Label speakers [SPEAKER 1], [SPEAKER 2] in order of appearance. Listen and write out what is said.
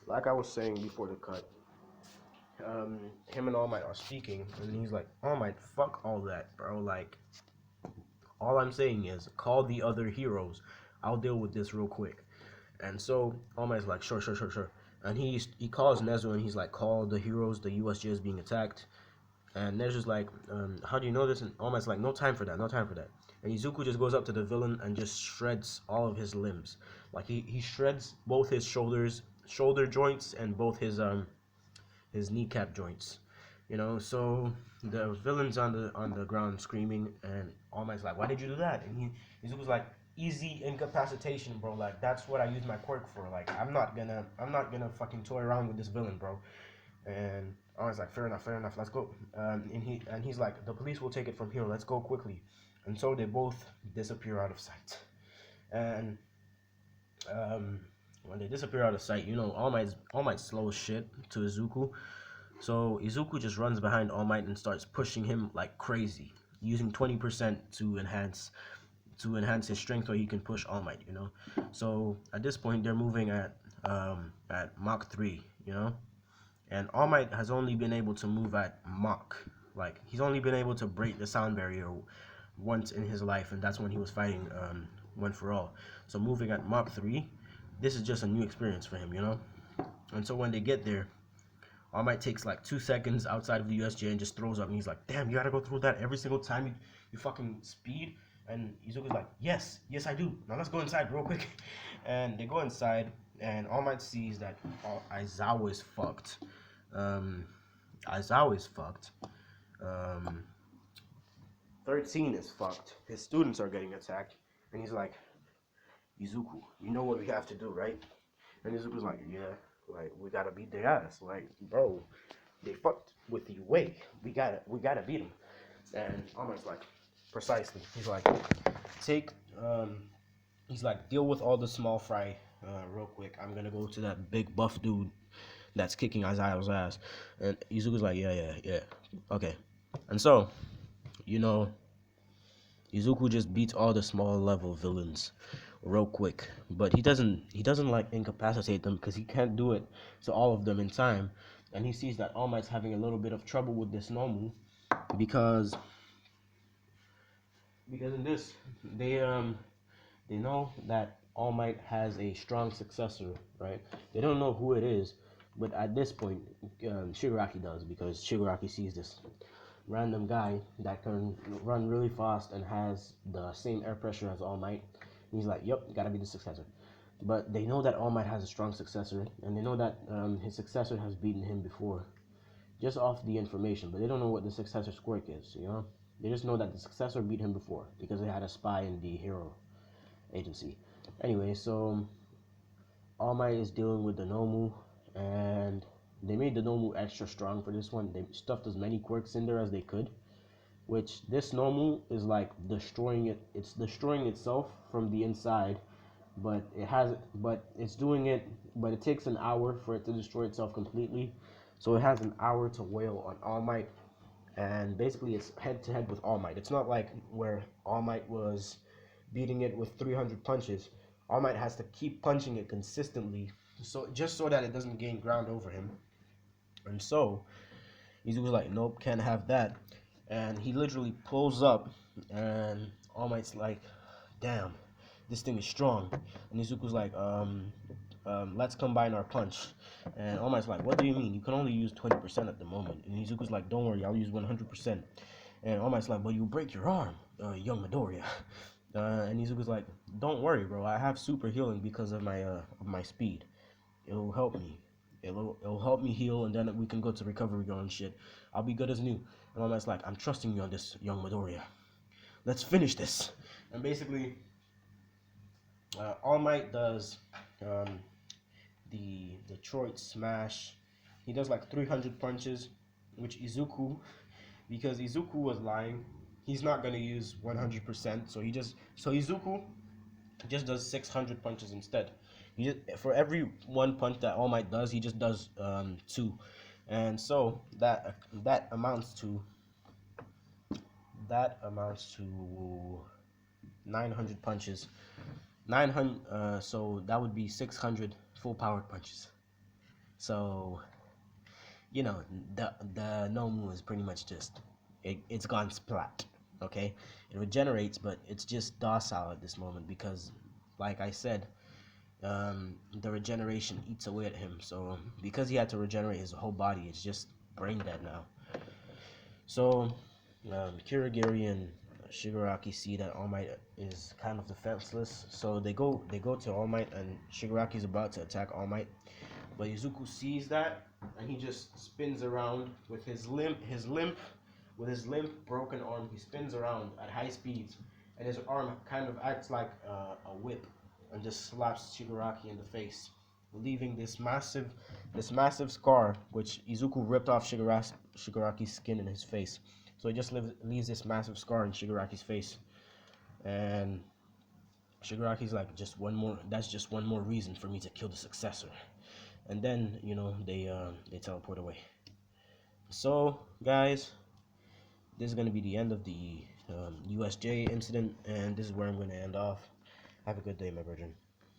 [SPEAKER 1] like I was saying before the cut, him and All Might are speaking, and he's like, All Might, fuck all that, bro. Like, all I'm saying is, call the other heroes. I'll deal with this real quick. And so All Might's like, sure, sure, sure, sure. And he calls Nezu and he's like, call the heroes. The USJ is being attacked. And Nezu's like, how do you know this? And All Might's like, no time for that, no time for that. And Izuku just goes up to the villain and just shreds all of his limbs. Like he shreds both his shoulder joints, and both his kneecap joints. So the villain's on the ground screaming, and All Might's like, "Why did you do that?" And Izuku's like, "Easy incapacitation, bro. Like that's what I use my quirk for. Like I'm not gonna fucking toy around with this villain, bro." And All Might's like, "Fair enough, fair enough. Let's go." And he's like, "The police will take it from here. Let's go quickly." And so they both disappear out of sight. And um, when they disappear out of sight, All Might's slow as shit to Izuku. So Izuku just runs behind All Might and starts pushing him like crazy, using 20% to enhance his strength, so he can push All Might. So at this point, they're moving at Mach 3, and All Might has only been able to move at Mach. Like he's only been able to break the sound barrier once in his life, and that's when he was fighting One for All. So moving at Mach 3, this is just a new experience for him. And so when they get there, All Might takes like 2 seconds outside of the USJ and just throws up, and he's like, "Damn, you gotta go through that every single time you fucking speed." And Izuku's like, "Yes, yes, I do. Now let's go inside real quick." And they go inside, and All Might sees that Aizawa is fucked. Um, Aizawa is fucked. Um, 13 is fucked. His students are getting attacked, and he's like, "Izuku, you know what we have to do, right?" And Izuku's like, "Yeah, like we gotta beat their ass, like bro." They fucked with you. Wait, we gotta beat them. And Amar's like, precisely. He's like, take, he's like, deal with all the small fry, real quick. I'm gonna go to that big buff dude that's kicking Isaiah's ass. And Izuku's like, yeah, yeah, yeah, okay. And so, you know, Izuku just beats all the small level villains real quick, but he doesn't like incapacitate them because he can't do it to all of them in time. And he sees that All Might's having a little bit of trouble with this normal, because in this they know that All Might has a strong successor, right? They don't know who it is, but at this point, Shigaraki does, because Shigaraki sees this random guy that can run really fast and has the same air pressure as All Might. He's like, "Yep, gotta be the successor." But they know that All Might has a strong successor, and they know that his successor has beaten him before, just off the information. But they don't know what the successor's quirk is. They just know that the successor beat him before because they had a spy in the hero agency. Anyway, so All Might is dealing with the Nomu, and they made the Nomu extra strong for this one. They stuffed as many quirks in there as they could, which this Nomu is like destroying it. It's destroying itself from the inside, but it's doing it. But it takes an hour for it to destroy itself completely. So it has an hour to wail on All Might, and basically it's head to head with All Might. It's not like where All Might was beating it with 300 punches. All Might has to keep punching it consistently, so that it doesn't gain ground over him. And so Izuku's like, "Nope, can't have that." And he literally pulls up, and All Might's like, "Damn, this thing is strong." And Izuku's like, "Let's combine our punch." And All Might's like, "What do you mean? You can only use 20% at the moment." And Izuku's like, "Don't worry, I'll use 100%. And All Might's like, "But you break your arm, young Midoriya." And Izuku's like, "Don't worry, bro. I have super healing because of my speed. It'll help me. It'll help me heal, and then we can go to recovery girl and shit. I'll be good as new." And All Might's like, "I'm trusting you on this, young Midoriya. Let's finish this." And basically, All Might does um, the Detroit Smash. He does like 300 punches, which because Izuku was lying, he's not gonna use 100%. So Izuku just does 600 punches instead. For every one punch that All Might does, he just does two, and so that amounts to 900 punches. 900. So that would be 600 full powered punches. So you know, the Nomu is pretty much just it's gone splat. Okay, it regenerates, but it's just docile at this moment because, like I said, the regeneration eats away at him. So because he had to regenerate his whole body, it's just brain dead now. So Kirigiri and Shigaraki see that All Might is kind of defenseless, so they go to All Might, and Shigaraki's about to attack All Might, but Izuku sees that, and he just spins around with his limp broken arm. He spins around at high speeds, and his arm kind of acts like a whip, and just slaps Shigaraki in the face, leaving this massive scar, which Izuku ripped off Shigaraki's skin in his face. So he just leaves this massive scar in Shigaraki's face, and Shigaraki's like, just one more. That's just one more reason for me to kill the successor. And then they teleport away. So guys, this is gonna be the end of the USJ incident, and this is where I'm gonna end off. Have a good day, my virgin.